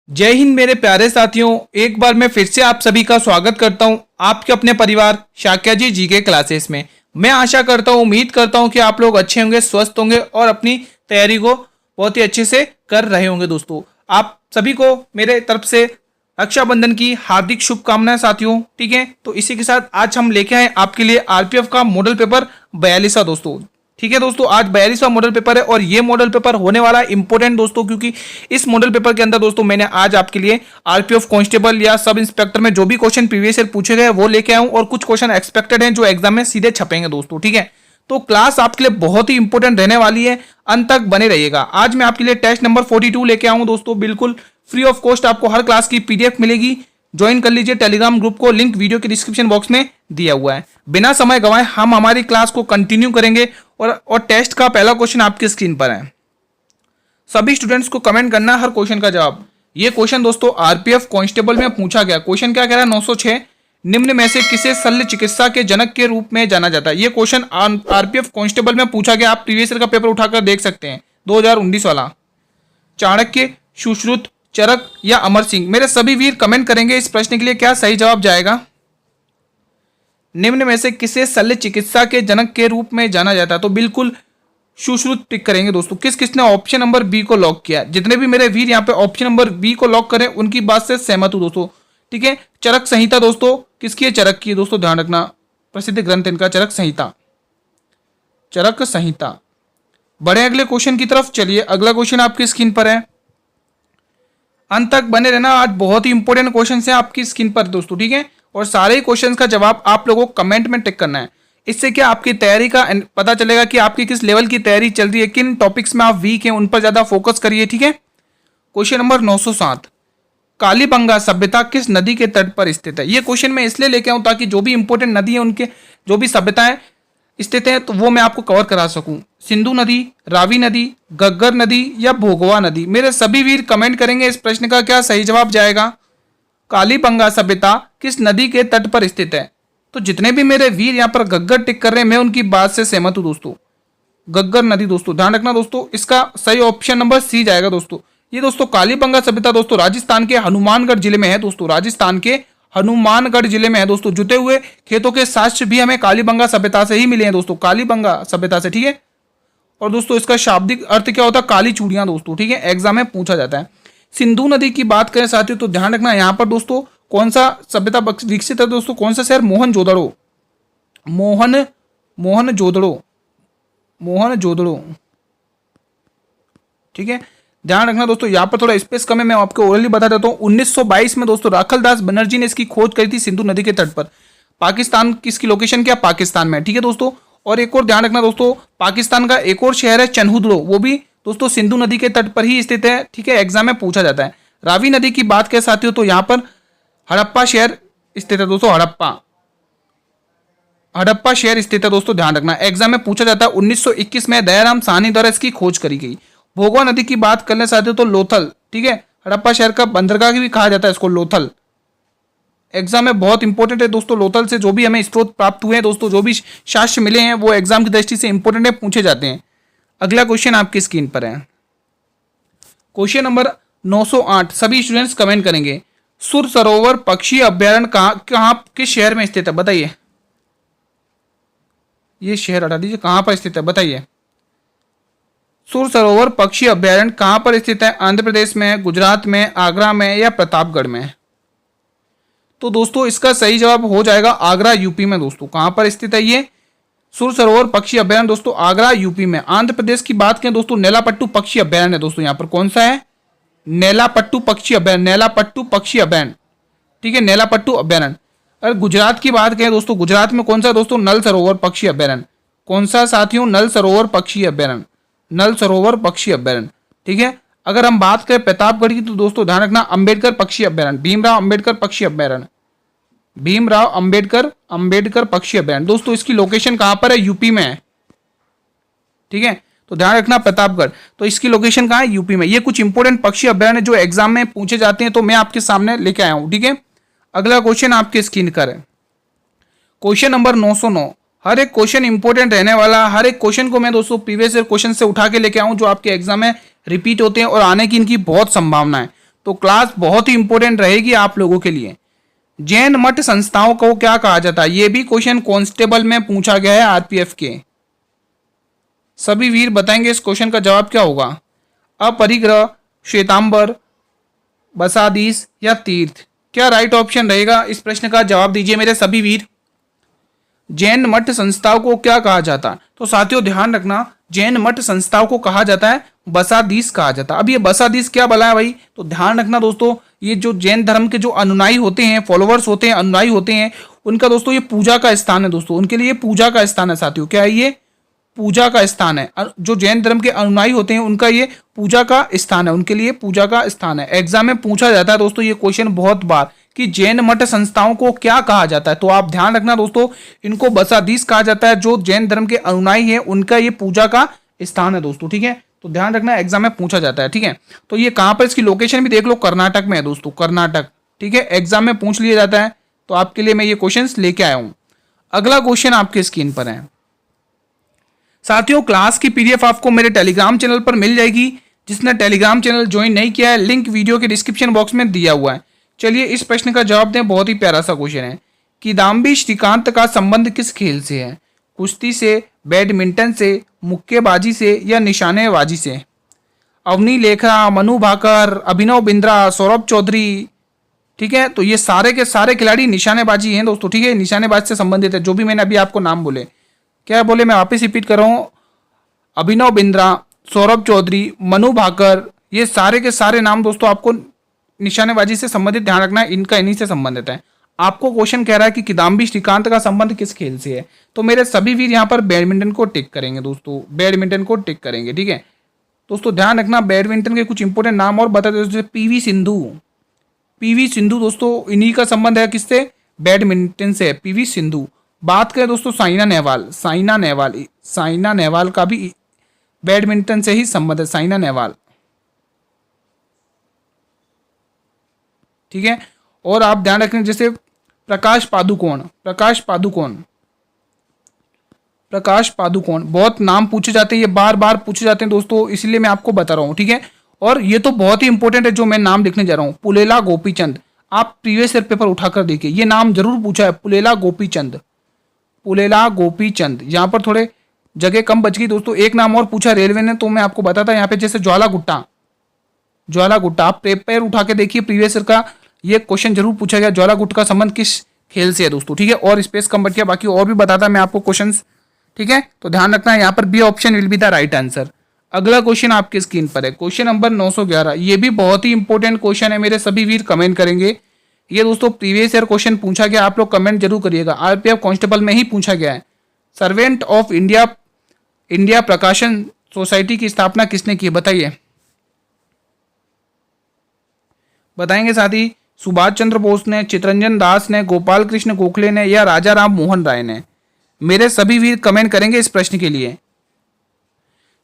जय हिंद मेरे प्यारे साथियों। एक बार मैं फिर से आप सभी का स्वागत करता हूं आपके अपने परिवार शाक्या जी जीके क्लासेस में। मैं आशा करता हूं, उम्मीद करता हूं कि आप लोग अच्छे होंगे, स्वस्थ होंगे और अपनी तैयारी को बहुत ही अच्छे से कर रहे होंगे। दोस्तों, आप सभी को मेरे तरफ से रक्षाबंधन की हार्दिक शुभकामनाएं साथियों। ठीक है, तो इसी के साथ आज हम लेके आए आपके लिए आरपीएफ का मॉडल पेपर 42वां दोस्तों। ठीक है दोस्तों, आज 42वां मॉडल पेपर है और ये मॉडल पेपर होने वाला है इंपॉर्टेंट दोस्तों, क्योंकि इस मॉडल पेपर के अंदर दोस्तों मैंने आज आपके लिए आरपीएफ कांस्टेबल या सब इंस्पेक्टर में जो भी क्वेश्चन प्रीवियस ईयर पूछे गए वो लेके आऊं और कुछ क्वेश्चन एक्सपेक्टेड हैं जो एग्जाम में सीधे छपेंगे दोस्तों। ठीक है, तो क्लास आपके लिए बहुत ही इंपॉर्टेंट रहने वाली है, अंत तक बने रहिएगा। आज मैं आपके लिए टेस्ट नंबर 42 लेके आऊं दोस्तों, बिल्कुल फ्री ऑफ कॉस्ट आपको हर क्लास की पीडीएफ मिलेगी। ज्वाइन कर लीजिए टेलीग्राम ग्रुप को, लिंक वीडियो के डिस्क्रिप्शन बॉक्स में दिया हुआ है। बिना समय गंवाए हम हमारी क्लास को कंटिन्यू करेंगे और टेस्ट का पहला क्वेश्चन आपकी स्क्रीन पर है। सभी स्टूडेंट्स को कमेंट करना है हर क्वेश्चन का जवाब। ये क्वेश्चन दोस्तों आरपीएफ कांस्टेबल में पूछा गया। क्वेश्चन क्या कह रहा है? 906 निम्न में से किसे शल्य चिकित्सा के जनक के रूप में जाना जाता है। ये क्वेश्चन आरपीएफ कांस्टेबल में पूछा गया। आप प्रीवियस ईयर का पेपर उठाकर देख सकते हैं, 2019 वाला। चाणक्य, सुश्रुत, चरक या अमर सिंह। मेरे सभी वीर कमेंट करेंगे इस प्रश्न के लिए क्या सही जवाब जाएगा। निम्न में से किसे शल्य चिकित्सा के जनक के रूप में जाना जाता है, तो बिल्कुल सुश्रुत टिक करेंगे दोस्तों। किस किसने ऑप्शन नंबर बी को लॉक किया? जितने भी मेरे वीर यहाँ पे ऑप्शन नंबर बी को लॉक करें उनकी बात से सहमत हूं दोस्तों। ठीक है, चरक संहिता दोस्तों किसकी है? चरक की है दोस्तों, ध्यान रखना। प्रसिद्ध ग्रंथ इनका चरक संहिता, चरक संहिता। बढ़े अगले क्वेश्चन की तरफ। चलिए, अगला क्वेश्चन आपकी स्क्रीन पर है, अंत तक बने रहना। आज बहुत ही इंपॉर्टेंट क्वेश्चन है आपकी स्क्रीन पर दोस्तों। ठीक है, और सारे ही क्वेश्चंस का जवाब आप लोगों को कमेंट में टिक करना है। इससे क्या आपकी तैयारी का पता चलेगा कि आपकी किस लेवल की तैयारी चल रही है, किन टॉपिक्स में आप वीक हैं, उन पर ज्यादा फोकस करिए। ठीक है, क्वेश्चन नंबर 907, कालीबंगा सभ्यता किस नदी के तट पर स्थित है। ये क्वेश्चन मैं इसलिए लेके आऊं ताकि जो भी इंपॉर्टेंट नदी है, उनके जो भी सभ्यताएं स्थित है, तो वो मैं आपको कवर करा सकूं। सिंधु नदी, रावी नदी, गग्गर नदी या भोगवा नदी। मेरे सभी वीर कमेंट करेंगे इस प्रश्न का क्या सही जवाब जाएगा। कालीबंगा सभ्यता किस नदी के तट पर स्थित है। तो जितने भी मेरे वीर यहाँ पर गग्गर टिक कर रहे हैं, मैं उनकी बात से सहमत हूं दोस्तों। गग्गर नदी दोस्तों, ध्यान रखना दोस्तों, इसका सही ऑप्शन नंबर सी जाएगा दोस्तों। ये दोस्तों कालीबंगा सभ्यता दोस्तों राजस्थान के हनुमानगढ़ जिले में है दोस्तों। राजस्थान के हनुमानगढ़ जिले में है दोस्तों। जुटे हुए खेतों के साक्ष्य भी हमें कालीबंगा सभ्यता से ही मिले हैं दोस्तों, कालीबंगा सभ्यता से। ठीक है, और दोस्तों इसका शाब्दिक अर्थ क्या होता है? काली चूड़ियां दोस्तों। ठीक है, एग्जाम में पूछा जाता है। सिंधु नदी की बात करें साथियों, तो ध्यान रखना यहाँ पर दोस्तों कौन सा सभ्यता विकसित है दोस्तों? कौन सा शहर? मोहनजोदड़ो, मोहनजोदड़ो, मोहनजोदड़ो। ठीक है, ध्यान रखना दोस्तों, यहाँ पर थोड़ा स्पेस कम है, मैं आपको ओरली बता देता हूँ। 1922 में दोस्तों राखलदास बनर्जी ने इसकी खोज करी थी सिंधु नदी के तट पर। पाकिस्तान की इसकी लोकेशन क्या? पाकिस्तान में। ठीक है दोस्तों, और एक और ध्यान रखना दोस्तों, पाकिस्तान का एक और शहर है चन्हुदड़ो, वो भी दोस्तों सिंधु नदी के तट पर ही स्थित है। ठीक है, एग्जाम में पूछा जाता है। रावी नदी की बात करें साथियों, तो यहाँ पर हड़प्पा शहर स्थित है दोस्तों। हड़प्पा शहर स्थित है दोस्तों, ध्यान रखना, एग्जाम में पूछा जाता है। 1921 में दयाराम साहनी द्वारा इसकी खोज करी गई। भोगवा नदी की बात करने साथियों तो लोथल। ठीक है, हड़प्पा शहर का बंदरगाह भी कहा जाता है इसको, लोथल। एग्जाम में बहुत इंपॉर्टेंट है दोस्तों। लोथल से जो भी हमें स्रोत प्राप्त हुए हैं दोस्तों, जो भी साक्ष्य मिले हैं, वो एग्जाम की दृष्टि से इंपॉर्टेंट है, पूछे जाते हैं। अगला क्वेश्चन आपकी स्क्रीन पर है, क्वेश्चन नंबर 908। सभी स्टूडेंट्स कमेंट करेंगे, सुर सरोवर पक्षी अभ्यारण्य कहां किस शहर में स्थित है? बताइए। ये शहर हटा दीजिए, कहां पर स्थित है बताइए। सुर सरोवर पक्षी अभ्यारण्य कहां पर स्थित है? आंध्र प्रदेश में, गुजरात में, आगरा में या प्रतापगढ़ में। तो दोस्तों इसका सही जवाब हो जाएगा आगरा, यूपी में दोस्तों। कहां पर स्थित है ये सुर सरोवर पक्षी अभ्यारण्य दोस्तों? आगरा, यूपी में। आंध्र प्रदेश की बात करें दोस्तों, नेलापट्टू पक्षी अभ्यारण्य है दोस्तों। यहाँ पर कौन सा है? नेलापट्टू पक्षी अभ्यारण्य, नेलापट्टू पक्षी अभ्यारण्य। ठीक है, नेलापट्टू अभ्यारण्य। अगर गुजरात की बात करें दोस्तों, गुजरात में कौन सा दोस्तों? नल सरोवर पक्षी अभ्यारण्य। कौन सा साथियों? नल सरोवर पक्षी अभ्यारण्य, नल सरोवर पक्षी अभ्यारण्य। ठीक है, अगर हम बात करें प्रतापगढ़ की, तो दोस्तों ध्यान रखना अंबेडकर पक्षी अभ्यारण्य, भीमराव अंबेडकर पक्षी अभ्यारण्य, भीमराव अंबेडकर पक्षी अभ्यारण्य। दोस्तों इसकी लोकेशन कहां पर है? यूपी में है। ठीक है, तो ध्यान रखना प्रतापगढ़, तो इसकी लोकेशन कहां है? यूपी में। ये कुछ इंपोर्टेंट पक्षी अभ्यारण्य जो एग्जाम में पूछे जाते हैं, तो मैं आपके सामने लेके आया हूं। ठीक है, अगला क्वेश्चन आपके स्क्रीन पर है, क्वेश्चन नंबर 909। हर एक क्वेश्चन इंपॉर्टेंट रहने वाला। हर एक क्वेश्चन को मैं दोस्तों प्रीवियस ईयर क्वेश्चन से उठा के लेके आऊं जो आपके एग्जाम में रिपीट होते हैं और आने की इनकी बहुत संभावना है। तो क्लास बहुत ही इंपॉर्टेंट रहेगी आप लोगों के लिए। जैन मठ संस्थाओं को क्या कहा जाता है, ये भी क्वेश्चन कांस्टेबल में पूछा गया है आरपीएफ के। सभी वीर बताएंगे इस क्वेश्चन का जवाब क्या होगा। अपरिग्रह, श्वेतांबर, बसादीस या तीर्थ, क्या राइट ऑप्शन रहेगा, इस प्रश्न का जवाब दीजिए मेरे सभी वीर। जैन मठ संस्थाओं को क्या कहा जाता है, तो साथियों ध्यान रखना, जैन मठ संस्थाओं को कहा जाता है बसादीस कहा जाता है। अब ये बसादीस क्या बला है भाई, तो ध्यान रखना दोस्तों, ये जो जैन धर्म के जो अनुयायी होते हैं, फॉलोअर्स होते हैं, अनुयायी होते हैं, उनका दोस्तों ये पूजा का स्थान है दोस्तों, उनके लिए पूजा का स्थान है साथियों। क्या है ये, पूजा का स्थान है। जो जैन धर्म के अनुयायी होते हैं उनका ये पूजा का स्थान है, उनके लिए पूजा का स्थान है। एग्जाम में पूछा जाता है दोस्तों ये क्वेश्चन बहुत बार कि जैन मठ संस्थाओं को क्या कहा जाता है, तो आप ध्यान रखना दोस्तों, इनको बसादीस कहा जाता है। जो जैन धर्म के अनुयायी है उनका ये पूजा का स्थान है दोस्तों, ठीक है, तो ध्यान रखना एग्जाम में पूछा जाता है, ठीक है। तो ये कहां पर, इसकी लोकेशन भी देख लो, कर्नाटक में है दोस्तों, कर्नाटक, ठीक है, एग्जाम में पूछ लिया जाता है। तो आपके लिए मैं ये क्वेश्चन लेके आया हूं। अगला क्वेश्चन आपके स्क्रीन पर है साथियों, क्लास की पीडीएफ आपको मेरे टेलीग्राम चैनल पर मिल जाएगी। जिसने टेलीग्राम चैनल ज्वाइन नहीं किया है, लिंक वीडियो के डिस्क्रिप्शन बॉक्स में दिया हुआ है। चलिए इस प्रश्न का जवाब दें, बहुत ही प्यारा सा क्वेश्चन है। किदाम्बी श्रीकांत का संबंध किस खेल से है, कुश्ती से, बैडमिंटन से, मुक्केबाजी से या निशानेबाजी से। अवनी लेखा, मनु भाकर, अभिनव बिंद्रा, सौरभ चौधरी, ठीक है, तो ये सारे के सारे खिलाड़ी निशानेबाजी हैं दोस्तों, ठीक है, निशानेबाजी से संबंधित है। जो भी मैंने अभी आपको नाम बोले, क्या बोले, मैं वापस रिपीट कर रहा हूं, अभिनव बिंद्रा, सौरभ चौधरी, मनु भाकर, ये सारे के सारे नाम दोस्तों आपको निशानेबाजी से संबंधित ध्यान रखना है, इनका इन्हीं से संबंधित है। आपको क्वेश्चन कह रहा है कि किदाम्बी श्रीकांत का संबंध किस खेल से है, तो मेरे सभी वीर यहाँ पर बैडमिंटन को टिक करेंगे दोस्तों, बैडमिंटन को टिक करेंगे, ठीक है। दोस्तों ध्यान रखना, बैडमिंटन के कुछ इंपोर्टेंट नाम और बता देते, पीवी सिंधु, पीवी सिंधु दोस्तों इन्हीं का संबंध है किससे, बैडमिंटन से, पीवी सिंधु। बात करें दोस्तों साइना नेहवाल, साइना नेहवाल, साइना नेहवाल का भी बैडमिंटन से ही संबंध है, साइना नेहवाल, ठीक है। और आप ध्यान रखें जैसे प्रकाश पादुकोण, प्रकाश पादुकोण, प्रकाश पादुकोण, बहुत नाम पूछे जाते हैं, ये बार बार पूछे जाते हैं दोस्तों, इसलिए मैं आपको बता रहा हूं, ठीक है। और ये तो बहुत ही इंपॉर्टेंट है जो मैं नाम लिखने जा रहा हूं, पुलेला गोपीचंद। आप प्रीवियस ईयर पेपर उठाकर देखिए, ये नाम जरूर पूछा है, पुलेला गोपीचंद, पुलेला गोपीचंद। यहाँ पर थोड़े जगह कम बच गई दोस्तों, एक नाम और पूछा रेलवे ने, तो मैं आपको बताता यहाँ पे, जैसे ज्वाला गुट्टा, ज्वाला गुट्टा, आप पेपर उठा के देखिए प्रीवियस ईयर का, ये क्वेश्चन जरूर पूछा गया, ज्वाला गुट्टा का संबंध किस खेल से है दोस्तों, ठीक है। और स्पेस कम बच गया, बाकी और भी बताता मैं आपको क्वेश्चन, ठीक है। तो ध्यान रखना है यहाँ पर B option will be the right answer. अगला क्वेश्चन आपके स्क्रीन पर है, क्वेश्चन नंबर 911। ये भी बहुत ही इंपॉर्टेंट क्वेश्चन है, मेरे सभी वीर कमेंट करेंगे। ये दोस्तों प्रीवियस ईयर क्वेश्चन पूछा गया, आप लोग कमेंट जरूर करिएगा, आरपीएफ कांस्टेबल में ही पूछा गया है। सर्वेंट ऑफ इंडिया, इंडिया प्रकाशन सोसाइटी की स्थापना किसने की, बताइए, बताएंगे साथी। सुभाष चंद्र बोस ने, चितरंजन दास ने, गोपाल कृष्ण गोखले ने या राजा राम मोहन राय ने। मेरे सभी वीर कमेंट करेंगे इस प्रश्न के लिए।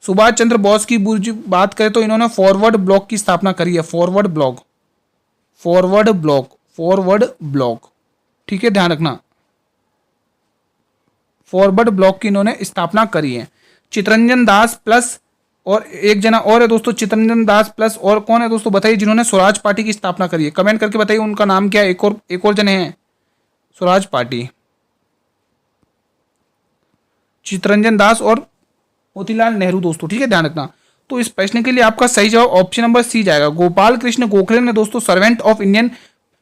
सुभाष चंद्र बोस की बात करें तो इन्होंने फॉरवर्ड ब्लॉक की स्थापना करी है, forward block, forward block, forward block, ठीक है, ध्यान रखना, फॉरवर्ड ब्लॉक की इन्होंने स्थापना करी है। चितरंजन दास प्लस और एक जना और है दोस्तों, चितरंजन दास प्लस और कौन है दोस्तों, बताइए, जिन्होंने स्वराज पार्टी की स्थापना करी है, कमेंट करके बताइए उनका नाम क्या है। एक और जने हैं, स्वराज पार्टी, चितरंजन दास और मोतीलाल नेहरू दोस्तों, ठीक है, ध्यान रखना। तो इस प्रश्न के लिए आपका सही जवाब ऑप्शन नंबर सी जाएगा। गोपाल कृष्ण गोखले ने दोस्तों सर्वेंट ऑफ इंडियन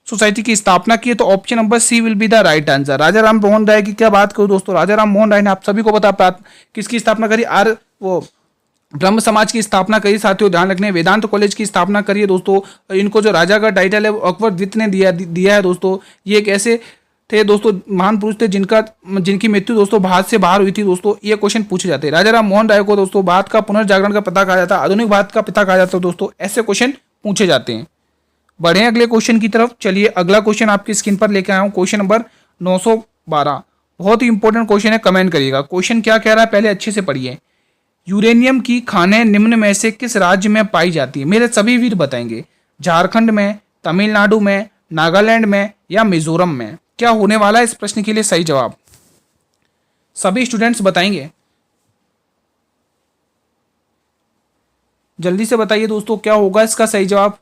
सोसाइटी की स्थापना की है, तो option number C will be the right answer. Raja Ram Mohan Roy की क्या बात करूं दोस्तों, राजा राम मोहन राय ने आप सभी को पता किसकी स्थापना करी, वो ब्रह्म समाज की स्थापना करी साथियों, ध्यान रखने। वेदांत कॉलेज की स्थापना करी है दोस्तों। इनको जो राजा का टाइटल है वो अकबर द्वितीय ने दिया है दोस्तों। ये एक ऐसे थे दोस्तों, महान पुरुष थे जिनकी मृत्यु दोस्तों भारत से बाहर हुई थी दोस्तों। ये क्वेश्चन पूछे जाते हैं। राजा राम मोहन राय को दोस्तों भारत का पुनर्जागरण का पिता कहा जाता है, आधुनिक भारत का पिता कहा जाता है दोस्तों। ऐसे क्वेश्चन पूछे जाते हैं। बढ़े अगले क्वेश्चन की तरफ। चलिए अगला क्वेश्चन आपकी स्क्रीन पर लेकर आया हूँ, क्वेश्चन नंबर 912। बहुत ही इंपॉर्टेंट क्वेश्चन है, कमेंट करिएगा। क्वेश्चन क्या कह रहा है पहले अच्छे से पढ़िए। यूरेनियम की खानें निम्न में से किस राज्य में पाई जाती है? मेरे सभी वीर बताएंगे। झारखंड में, तमिलनाडु में, नागालैंड में या मिजोरम में। क्या होने वाला है इस प्रश्न के लिए सही जवाब? सभी स्टूडेंट्स बताएंगे, जल्दी से बताइए दोस्तों क्या होगा इसका सही जवाब।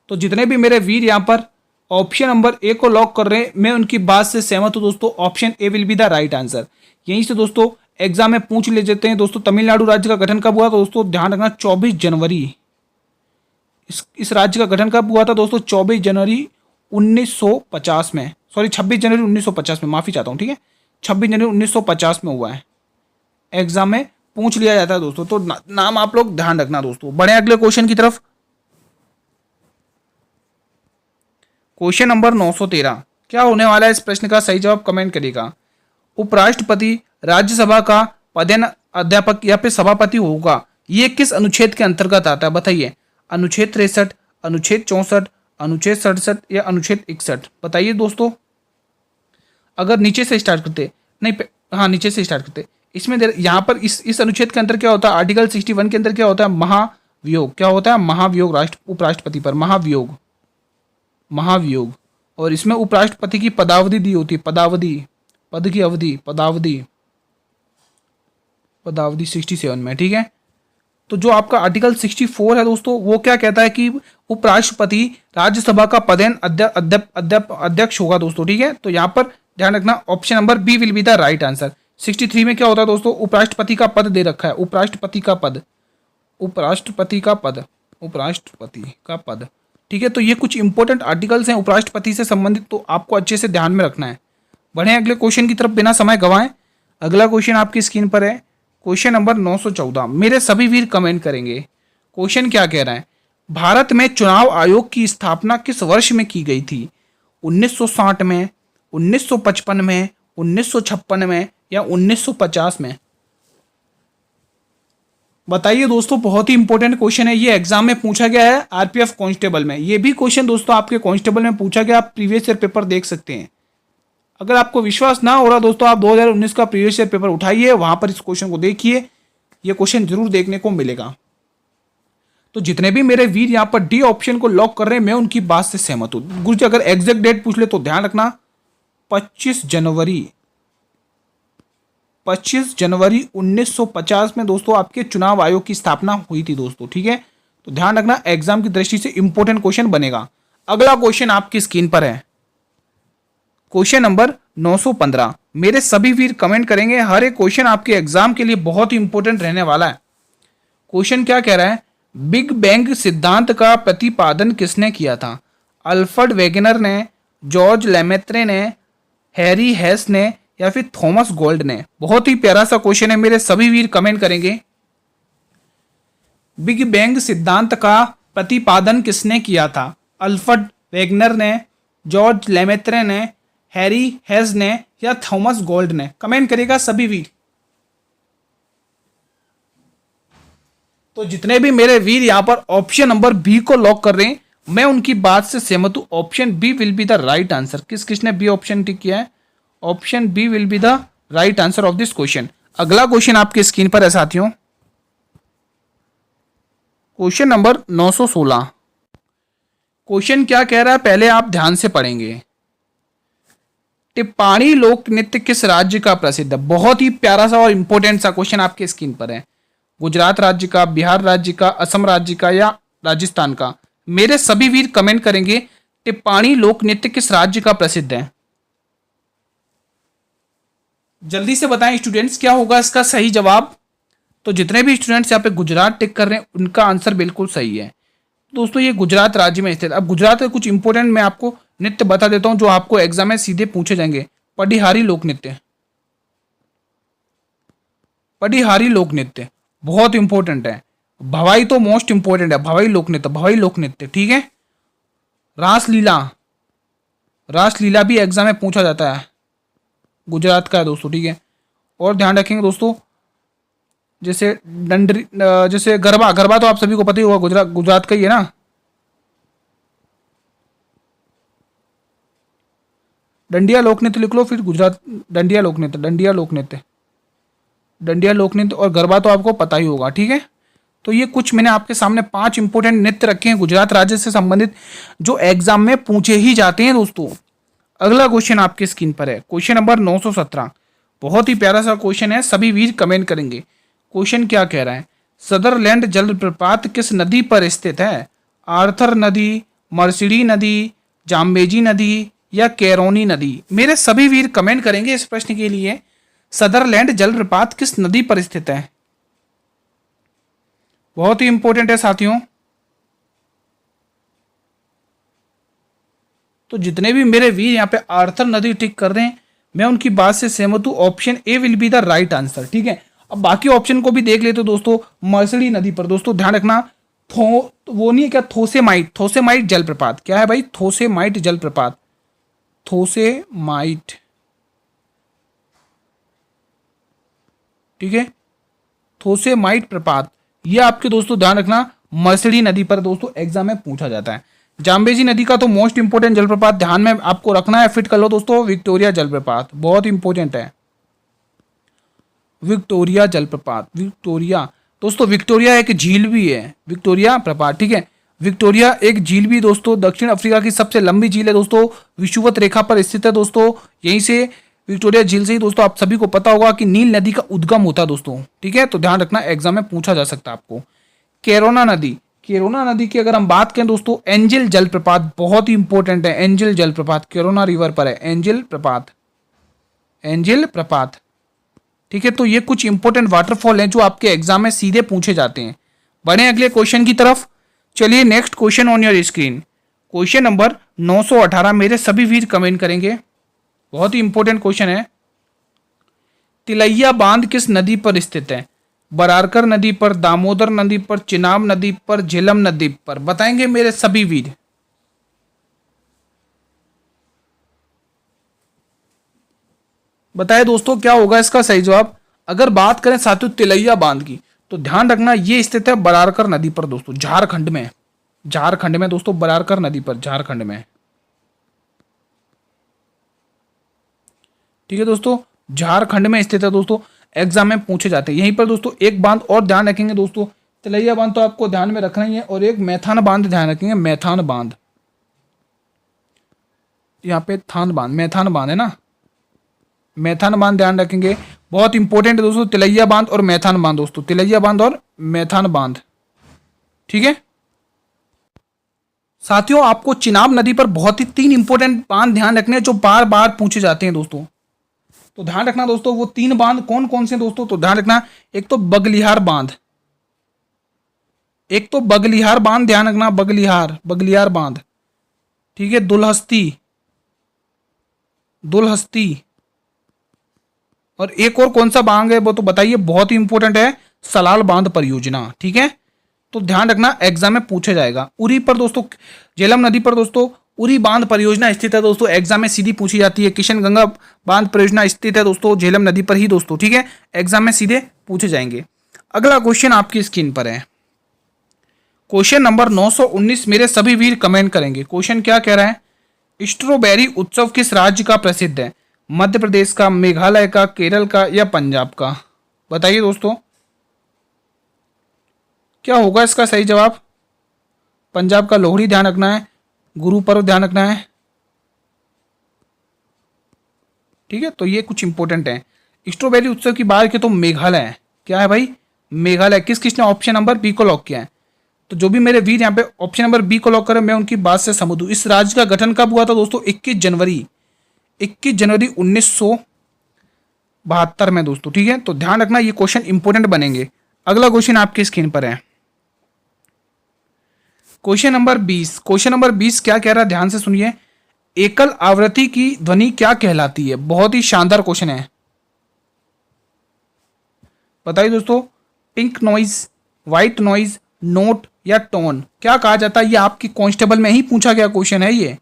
तो जितने भी मेरे वीर यहाँ पर ऑप्शन नंबर ए को लॉक कर रहे हैं, मैं उनकी बात से सहमत हूँ दोस्तों। Option A will be the right answer. यहीं से दोस्तों एग्जाम में पूछ ले जाते हैं दोस्तों, तमिलनाडु राज्य का गठन कब हुआ? तो दोस्तों ध्यान रखना 24 जनवरी। इस राज्य का गठन कब हुआ था दोस्तों? 24 जनवरी 1950 में, सॉरी 26 जनवरी 1950 में, माफी चाहता हूँ, ठीक है, 26 जनवरी 1950 में हुआ है। एग्जाम में पूछ लिया जाता है दोस्तों, तो नाम आप लोग ध्यान रखना दोस्तों। बढ़े अगले क्वेश्चन की तरफ। क्वेश्चन नंबर 913 क्या होने वाला है? इस प्रश्न का सही जवाब कमेंट करिएगा। उपराष्ट्रपति राज्यसभा का पदेन अध्यापक या फिर सभापति होगा, ये किस अनुच्छेद के अंतर्गत आता है? बताइए। अनुच्छेद 63, अनुच्छेद 64, अनुच्छेद 67 या अनुच्छेद 61? बताइए दोस्तों। अगर नीचे से स्टार्ट करते, नहीं हाँ नीचे से स्टार्ट करते, इसमें यहाँ पर इस अनुच्छेद के अंदर क्या होता है? आर्टिकल 61 के अंदर क्या होता है? महाभियोग। क्या होता है? महाभियोग उपराष्ट्रपति पर, महाभियोग, महाभियोग। और इसमें उपराष्ट्रपति की पदावधि दी होती है, पदावधि, पद की अवधि, पदावधि, पदावधि 67 में, ठीक है। तो जो आपका आर्टिकल 64 है दोस्तों, वो क्या कहता है कि उपराष्ट्रपति राज्यसभा का पदेन अध्यक्ष होगा दोस्तों, ठीक है। तो यहाँ पर ध्यान रखना option number B will be the right answer. 63 में क्या होता है दोस्तों? उपराष्ट्रपति का पद दे रखा है, उपराष्ट्रपति का पद, उपराष्ट्रपति का पद, उपराष्ट्रपति का पद, ठीक है। तो ये कुछ इंपॉर्टेंट आर्टिकल्स हैं उपराष्ट्रपति से संबंधित, तो आपको अच्छे से ध्यान में रखना है। बढ़े अगले क्वेश्चन की तरफ बिना समय गंवाएं। अगला क्वेश्चन आपकी स्क्रीन पर है, क्वेश्चन नंबर 914। मेरे सभी वीर कमेंट करेंगे। क्वेश्चन क्या कह रहा है? भारत में चुनाव आयोग की स्थापना किस वर्ष में की गई थी? 1960 में, 1955 में, 1956 में या 1950 में? बताइए दोस्तों। बहुत ही इंपॉर्टेंट क्वेश्चन है, ये एग्जाम में पूछा गया है आरपीएफ कांस्टेबल में। ये भी क्वेश्चन दोस्तों आपके कांस्टेबल में पूछा गया, आप प्रीवियस ईयर पेपर देख सकते हैं। अगर आपको विश्वास ना हो रहा दोस्तों, आप 2019 का प्रीवियस ईयर पेपर उठाइए, वहां पर इस क्वेश्चन को देखिए, ये क्वेश्चन जरूर देखने को मिलेगा। तो जितने भी मेरे वीर यहाँ पर डी ऑप्शन को लॉक कर रहे हैं, मैं उनकी बात से सहमत हूं। कुछ अगर एग्जैक्ट डेट पूछ ले तो ध्यान रखना 25 जनवरी 1950 में दोस्तों आपके चुनाव आयोग की स्थापना हुई थी दोस्तों, ठीक है। तो ध्यान रखना, एग्जाम की दृष्टि से इंपॉर्टेंट क्वेश्चन बनेगा। अगला क्वेश्चन आपकी स्क्रीन पर है, क्वेश्चन नंबर 915। मेरे सभी वीर कमेंट करेंगे, हर एक क्वेश्चन आपके एग्जाम के लिए बहुत ही इंपॉर्टेंट रहने वाला है। क्वेश्चन क्या कह रहा है? बिग बैंग सिद्धांत का प्रतिपादन किसने किया था? अल्फ्रेड वेगनर ने, जॉर्ज लेमेत्रे ने, हैरी हेस ने या फिर थॉमस गोल्ड ने? बहुत ही प्यारा सा क्वेश्चन है, मेरे सभी वीर कमेंट करेंगे। बिग बैंग सिद्धांत का प्रतिपादन किसने किया था? अल्फ्रेड वेगनर ने, जॉर्ज लेमेत्रे ने, हैरी हेस ने या थॉमस गोल्ड ने? कमेंट करेगा सभी वीर। तो जितने भी मेरे वीर यहां पर ऑप्शन नंबर बी को लॉक कर रहे हैं, मैं उनकी बात से सहमत हूं। Option B will be the right answer. किसने बी ऑप्शन टिक किया है? Option B will be the right answer of this question. अगला क्वेश्चन आपकी स्क्रीन पर है साथियों, क्वेश्चन नंबर 916। क्वेश्चन क्या कह रहा है पहले आप ध्यान से पढ़ेंगे। टिप्पाणी लोक नृत्य किस राज्य का प्रसिद्ध है? बहुत ही प्यारा सा और इंपॉर्टेंट सा क्वेश्चन आपके स्क्रीन पर है। गुजरात राज्य का, बिहार राज्य का, असम राज्य का या राजस्थान का? मेरे सभी वीर कमेंट करेंगे, टिप्पाणी लोक नृत्य किस राज्य का प्रसिद्ध है? जल्दी से बताएं स्टूडेंट्स, क्या होगा इसका सही जवाब? तो जितने भी स्टूडेंट्स यहाँ पे गुजरात टिक कर रहे हैं, उनका आंसर बिल्कुल सही है दोस्तों। ये गुजरात राज्य में स्थित। अब गुजरात के कुछ इंपॉर्टेंट मैं आपको नृत्य बता देता हूं जो आपको एग्जाम में सीधे पूछे जाएंगे। पटिहारी लोक नृत्य, पटिहारी लोक नृत्य बहुत इंपॉर्टेंट है। भवाई तो मोस्ट इंपॉर्टेंट है, भवाई लोक नृत्य, भवाई लोक नृत्य, ठीक है। रासलीला, रासलीला भी एग्जाम में पूछा जाता है, गुजरात का है दोस्तों, ठीक है। और ध्यान रखेंगे दोस्तों, जैसे डंडरी, जैसे गरबा, गरबा तो आप सभी को पता ही होगा, गुजरात का ही है ना। डंडिया लोक नृत्य लिख लो, फिर गुजरात डंडिया लोक नृत्य, डंडिया लोक नृत्य, डंडिया लोक नृत्य और गरबा तो आपको पता ही होगा, ठीक है। तो ये कुछ मैंने आपके सामने 5 इंपॉर्टेंट नृत्य रखे हैं गुजरात राज्य से संबंधित, जो एग्जाम में पूछे ही जाते हैं दोस्तों। अगला क्वेश्चन आपके स्क्रीन पर है, क्वेश्चन नंबर 917। बहुत ही प्यारा सा क्वेश्चन है, सभी वीर कमेंट करेंगे। क्वेश्चन क्या कह रहा है? सदरलैंड जलप्रपात किस नदी पर स्थित है? आर्थर नदी, मर्सिडी नदी, जाम्बेजी नदी या कैरोनी नदी? मेरे सभी वीर कमेंट करेंगे इस प्रश्न के लिए। सदरलैंड जलप्रपात किस नदी पर स्थित है? बहुत ही इंपॉर्टेंट है साथियों। तो जितने भी मेरे वीर यहाँ पे आर्थर नदी टिक कर रहे हैं, मैं उनकी बात से सहमत हूं। Option A will be the right answer. ठीक है, अब बाकी ऑप्शन को भी देख लेते हो दोस्तों। मर्सिडी नदी पर दोस्तों ध्यान रखना, वो नहीं है क्या, थोसेमाइट जलप्रपात। क्या है भाई? थोसेमाइट जलप्रपात, थोसेमाइट। ठीक है, थोसेमाइट प्रपात, ये आपके दोस्तों ध्यान रखना मर्सिडी नदी पर दोस्तों एग्जाम में पूछा जाता है। जाम्बेजी नदी का तो मोस्ट इंपोर्टेंट जलप्रपात ध्यान में आपको रखना है, फिट कर लो दोस्तों, विक्टोरिया जलप्रपात, बहुत इंपोर्टेंट है। विक्टोरिया जलप्रपात, विक्टोरिया दोस्तों, विक्टोरिया एक झील भी है, विक्टोरिया प्रपात। ठीक है, विक्टोरिया एक झील भी दोस्तों दक्षिण अफ्रीका की सबसे लंबी झील है दोस्तों, विषुवत रेखा पर स्थित है दोस्तों। यहीं से विक्टोरिया झील से ही दोस्तों आप सभी को पता होगा कि नील नदी का उद्गम होता है दोस्तों। ठीक है, तो ध्यान रखना, एग्जाम में पूछा जा सकता है आपको। कैरोना नदी, कैरोना नदी की अगर हम बात करें दोस्तों, एंजल जलप्रपात बहुत ही इंपॉर्टेंट है। एंजल जलप्रपात कैरोना रिवर पर है, एंजल प्रपात, एंजल प्रपात। ठीक है, तो ये कुछ इंपॉर्टेंट वाटरफॉल हैं जो आपके एग्जाम में सीधे पूछे जाते हैं। बढ़े अगले क्वेश्चन की तरफ। चलिए next question on your screen, question number 918। मेरे सभी वीर कमेंट करेंगे, बहुत ही इंपॉर्टेंट क्वेश्चन है। तिलैया बांध किस नदी पर स्थित है? बरारकर नदी पर, दामोदर नदी पर, चिनाब नदी पर, झेलम नदी पर? बताएंगे मेरे सभी वीर। बताए दोस्तों क्या होगा इसका सही जवाब। अगर बात करें साथियों तिलैया बांध की, तो ध्यान रखना ये स्थित है बरारकर नदी पर दोस्तों, झारखंड में, झारखंड में दोस्तों, बरारकर नदी पर, झारखंड में। ठीक है दोस्तों, झारखंड में स्थित है दोस्तों, एग्जाम में पूछे जाते हैं। यहीं पर दोस्तों एक बांध और ध्यान रखेंगे दोस्तों, तिलैया बांध तो आपको ध्यान में रखना ही है, और एक मैथान बांध ध्यान रखेंगे, मैथान बांध। यहाँ पे थान बांध, मैथान बांध है ना, मैथान बांध ध्यान रखेंगे, बहुत इंपॉर्टेंट है दोस्तों। तिलैया बांध और मैथान बांध दोस्तों, तिलैया बांध और मैथान बांध। ठीक है साथियों, आपको चिनाब नदी पर बहुत ही 3 इंपॉर्टेंट बांध ध्यान रखने हैं जो बार बार पूछे जाते हैं दोस्तों। तो ध्यान रखना दोस्तों, वो 3 बांध कौन कौन से दोस्तों, तो ध्यान रखना, एक तो बगलिहार बांध, एक तो बगलिहार बांध ध्यान रखना, बगलिहार, बगलिहार बांध। ठीक है, दुलहस्ती, दुलहस्ती, और एक और कौन सा बांध है वो तो बताइए, बहुत ही इंपॉर्टेंट है, सलाल बांध परियोजना। ठीक है, तो ध्यान रखना एग्जाम में पूछा जाएगा। उरी पर दोस्तों, झेलम नदी पर दोस्तों उरी बांध परियोजना स्थित है दोस्तों, एग्जाम में सीधी पूछी जाती है। किशन गंगा बांध परियोजना स्थित है दोस्तों झेलम नदी पर ही दोस्तों। ठीक है, एग्जाम में सीधे पूछे जाएंगे। अगला क्वेश्चन आपकी स्क्रीन पर है, क्वेश्चन नंबर 919। मेरे सभी वीर कमेंट करेंगे। क्वेश्चन क्या कह रहा है? स्ट्रॉबेरी उत्सव किस राज्य का प्रसिद्ध है? मध्य प्रदेश का, मेघालय का, केरल का या पंजाब का? बताइए दोस्तों क्या होगा इसका सही जवाब। पंजाब का लोहड़ी ध्यान रखना है, गुरु पर्व ध्यान रखना है। ठीक है, तो ये कुछ इंपॉर्टेंट है। स्ट्रॉबेरी उत्सव की बात की तो मेघालय है। क्या है भाई? मेघालय। किसने ऑप्शन नंबर बी को लॉक किया है? तो जो भी मेरे वीर यहाँ पे ऑप्शन नंबर बी को लॉक करें, मैं उनकी बात से सहमत हूं। इस राज्य का गठन कब हुआ था दोस्तों? 21 जनवरी 1972 में दोस्तों। ठीक है, तो ध्यान रखना ये क्वेश्चन इंपॉर्टेंट बनेंगे। अगला क्वेश्चन आपकी स्क्रीन पर है, क्वेश्चन नंबर 20। क्वेश्चन नंबर 20 क्या कह रहा है ध्यान से सुनिए। एकल आवृत्ति की ध्वनि क्या कहलाती है? बहुत ही शानदार क्वेश्चन है, बताइए दोस्तों। Pink noise, white noise, note या टोन, क्या कहा जाता है? ये आपकी कांस्टेबल में ही पूछा गया क्वेश्चन है।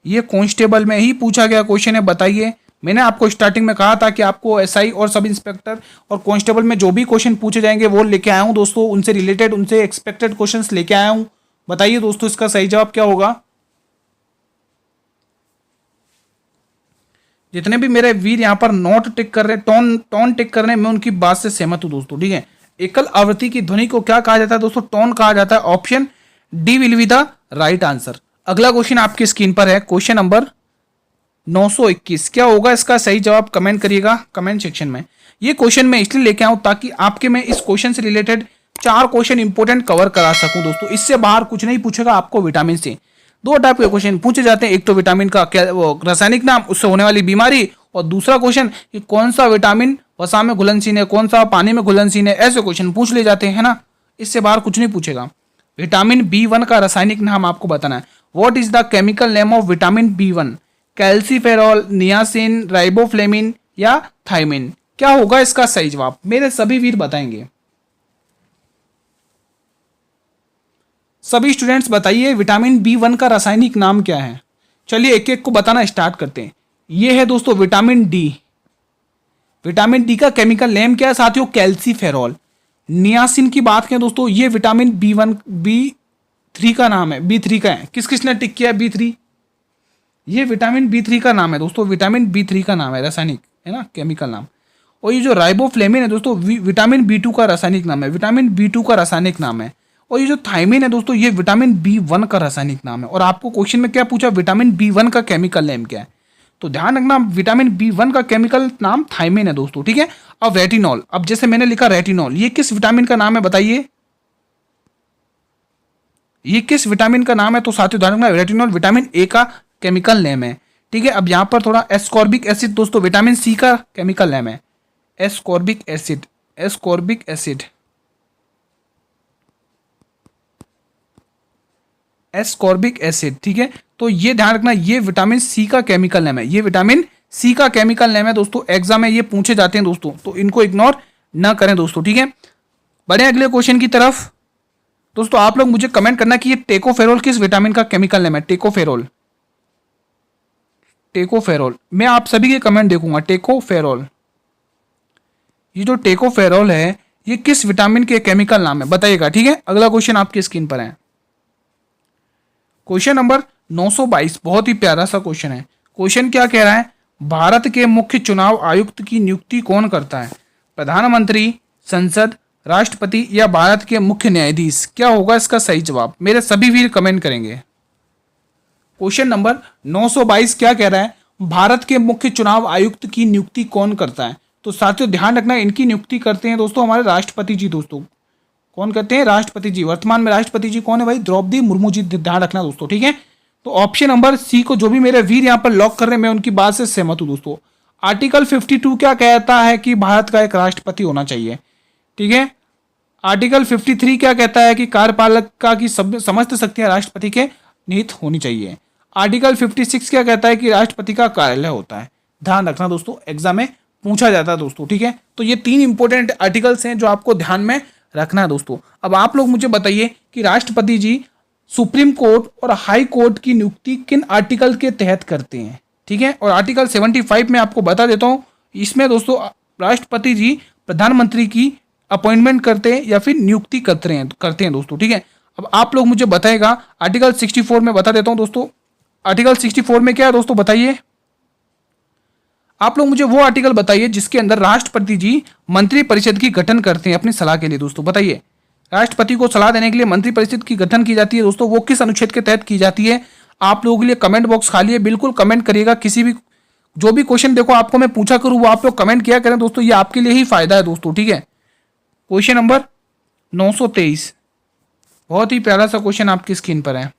ये कांस्टेबल में ही पूछा गया क्वेश्चन है। बताइए, मैंने आपको स्टार्टिंग में कहा था कि आपको एसआई और सब इंस्पेक्टर और कांस्टेबल में जो भी क्वेश्चन पूछे जाएंगे वो लेके आया हूं दोस्तों, उनसे रिलेटेड, उनसे एक्सपेक्टेड क्वेश्चंस लेके आया हूं। बताइए दोस्तों इसका सही जवाब क्या होगा। जितने भी मेरे वीर यहाँ पर नोट टिक कर रहे हैं, टोन टिक कर रहे हैं, मैं उनकी बात से सहमत हूं दोस्तों। ठीक है, एकल आवृत्ति की ध्वनि को क्या कहा जाता है दोस्तों? टोन कहा जाता है। Option D will be the right answer. अगला क्वेश्चन आपकी स्क्रीन पर है, क्वेश्चन नंबर 921। क्या होगा इसका सही जवाब? कमेंट करिएगा कमेंट सेक्शन में। ये क्वेश्चन मैं इसलिए लेके आऊं ताकि आपके मैं इस क्वेश्चन से रिलेटेड 4 क्वेश्चन इंपोर्टेंट कवर करा सकूं दोस्तों। इससे बाहर कुछ नहीं पूछेगा आपको विटामिन से। दो टाइप के क्वेश्चन पूछे जाते हैं, एक तो विटामिन का क्या वो रासायनिक नाम, उससे होने वाली बीमारी, और दूसरा क्वेश्चन कि कौन सा विटामिन वसा में घुलनशील है, कौन सा पानी में घुलनशील है। ऐसे क्वेश्चन पूछ ले जाते हैं ना, इससे बाहर कुछ नहीं पूछेगा। विटामिन B1 का रासायनिक नाम आपको बताना है। What is the chemical name of vitamin B1? Calciferol, niacin, riboflavin या थायमिन? क्या होगा इसका सही जवाब? मेरे सभी वीर बताएंगे। सभी स्टूडेंट्स बताइए विटामिन B1 का रासायनिक नाम क्या है। चलिए एक एक को बताना स्टार्ट करते हैं। ये है दोस्तों विटामिन डी। विटामिन डी का केमिकल नेम क्या है साथियों? कैल्सीफेरॉल। नियासिन की बात करें दोस्तों, ये विटामिन B3 का नाम है, B3 का है। किस किसने टिक किया B3? ये विटामिन B3 का नाम है दोस्तों, विटामिन B3 का नाम है, रासायनिक है ना, केमिकल नाम। और ये जो राइबोफ्लेविन है दोस्तों, विटामिन B2 का रासायनिक नाम है, विटामिन B2 का रासायनिक नाम है। और ये जो थायमिन है दोस्तों, ये विटामिन B1 का रासायनिक नाम है। और आपको क्वेश्चन में क्या पूछा? विटामिन B1 का केमिकल नेम क्या है? तो ध्यान रखना, विटामिन B1 का केमिकल नाम थायमिन है दोस्तों, ठीक है। अब रेटिनॉल, अब जैसे मैंने लिखा रेटिनॉल, ये किस विटामिन का नाम है बताइए? ये किस विटामिन का नाम है? तो साथियों ध्यान रखना, रेटिनॉल विटामिन ए का केमिकल नेम है, ठीक है। अब यहां पर थोड़ा एस्कॉर्बिक एसिड दोस्तों, विटामिन सी का केमिकल नेम है, ascorbic acid, ascorbic acid, ascorbic acid, ठीक है। तो ये ध्यान रखना, ये विटामिन सी का केमिकल नेम है, ये विटामिन सी का केमिकल नेम है दोस्तों। एग्जाम में ये पूछे जाते हैं दोस्तों, तो इनको इग्नोर ना करें दोस्तों, ठीक है। बढ़े अगले क्वेश्चन की तरफ। दोस्तों आप लोग मुझे कमेंट करना कि ये टेकोफेरोल किस विटामिन का केमिकल नेम है? टेकोफेरोल, टेकोफेरोल, मैं आप सभी के कमेंट देखूंगा। टेकोफेरोल, ये जो टेकोफेरोल है ये किस विटामिन के केमिकल नाम है बताइएगा, ठीक है। अगला क्वेश्चन आपकी स्क्रीन पर है, क्वेश्चन नंबर 922, बहुत ही प्यारा सा क्वेश्चन है। क्वेश्चन क्या कह रहा है? भारत के मुख्य चुनाव आयुक्त की नियुक्ति कौन करता है? प्रधानमंत्री, संसद, राष्ट्रपति या भारत के मुख्य न्यायाधीश? क्या होगा इसका सही जवाब? मेरे सभी वीर कमेंट करेंगे। क्वेश्चन नंबर 922 क्या कह रहा है? भारत के मुख्य चुनाव आयुक्त की नियुक्ति कौन करता है? तो साथियों ध्यान रखना, इनकी नियुक्ति करते हैं दोस्तों हमारे राष्ट्रपति जी दोस्तों। कौन करते हैं? राष्ट्रपति जी। वर्तमान में राष्ट्रपति जी कौन है भाई? द्रौपदी मुर्मू जी। ध्यान रखना दोस्तों, ठीक है। तो ऑप्शन नंबर सी को जो भी मेरे वीर यहाँ पर लॉक कर रहे हैं, मैं उनकी बात से सहमत हूं दोस्तों। आर्टिकल 52 क्या कहता है कि भारत का एक राष्ट्रपति होना चाहिए, ठीक है। आर्टिकल 53 क्या कहता है कि कार्यपालिका की समस्त शक्तियां राष्ट्रपति के निहित होनी चाहिए। आर्टिकल 56 क्या कहता है कि राष्ट्रपति का कार्यालय होता है। ध्यान रखना दोस्तों, एग्जाम में पूछा जाता है दोस्तों, ठीक है। तो ये तीन इंपॉर्टेंट आर्टिकल्स हैं जो आपको ध्यान में रखना है दोस्तों। अब आप लोग मुझे बताइए कि राष्ट्रपति जी सुप्रीम कोर्ट और हाई कोर्ट की नियुक्ति किन आर्टिकल के तहत करते हैं, ठीक है। और आर्टिकल 75 में आपको बता देता हूं, इसमें दोस्तों राष्ट्रपति जी प्रधानमंत्री की अपॉइंटमेंट करते हैं या फिर नियुक्ति करते हैं दोस्तों, ठीक है। अब आप लोग मुझे बताएगा, आर्टिकल 64 में बता देता हूं दोस्तों। आर्टिकल 64 में क्या है दोस्तों बताइए? आप लोग मुझे वो आर्टिकल बताइए जिसके अंदर राष्ट्रपति जी मंत्री परिषद की गठन करते हैं अपनी सलाह के लिए दोस्तों। बताइए, राष्ट्रपति को सलाह देने के लिए मंत्री परिषद की गठन की जाती है दोस्तों, वो किस अनुच्छेद के तहत की जाती है? आप लोगों के लिए कमेंट बॉक्स खाली है, बिल्कुल कमेंट करिएगा। किसी भी जो भी क्वेश्चन देखो आपको मैं पूछा करूं, वो आप लोग कमेंट किया करें दोस्तों, ये आपके लिए ही फायदा है दोस्तों, ठीक है। क्वेश्चन नंबर 923, बहुत ही प्यारा सा क्वेश्चन आपकी स्क्रीन पर है।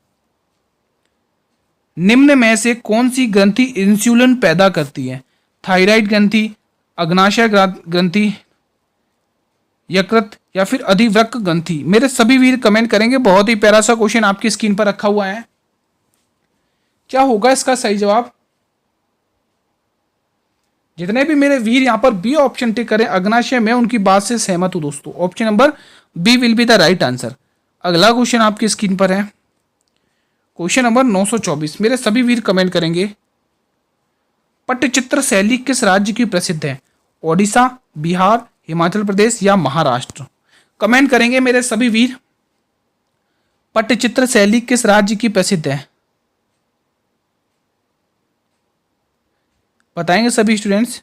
निम्न में से कौन सी ग्रंथि इंसुलिन पैदा करती है? थायराइड ग्रंथि, अग्नाशय ग्रंथि, यकृत या फिर अधिवृक्क ग्रंथि? मेरे सभी वीर कमेंट करेंगे। बहुत ही प्यारा सा क्वेश्चन आपकी स्क्रीन पर रखा हुआ है। क्या होगा इसका सही जवाब? जितने भी मेरे वीर यहां पर बी ऑप्शन टिक करें अग्नाशय, मैं उनकी बात से सहमत हूं दोस्तों। Option number B will be the right answer. अगला क्वेश्चन आपकी स्क्रीन पर है, क्वेश्चन नंबर 924, मेरे सभी वीर कमेंट करेंगे। पट्टचित्र शैली किस राज्य की प्रसिद्ध है? ओडिशा, बिहार, हिमाचल प्रदेश या महाराष्ट्र? कमेंट करेंगे मेरे सभी वीर। पट्टचित्र शैली किस राज्य की प्रसिद्ध है? बताएंगे सभी स्टूडेंट्स।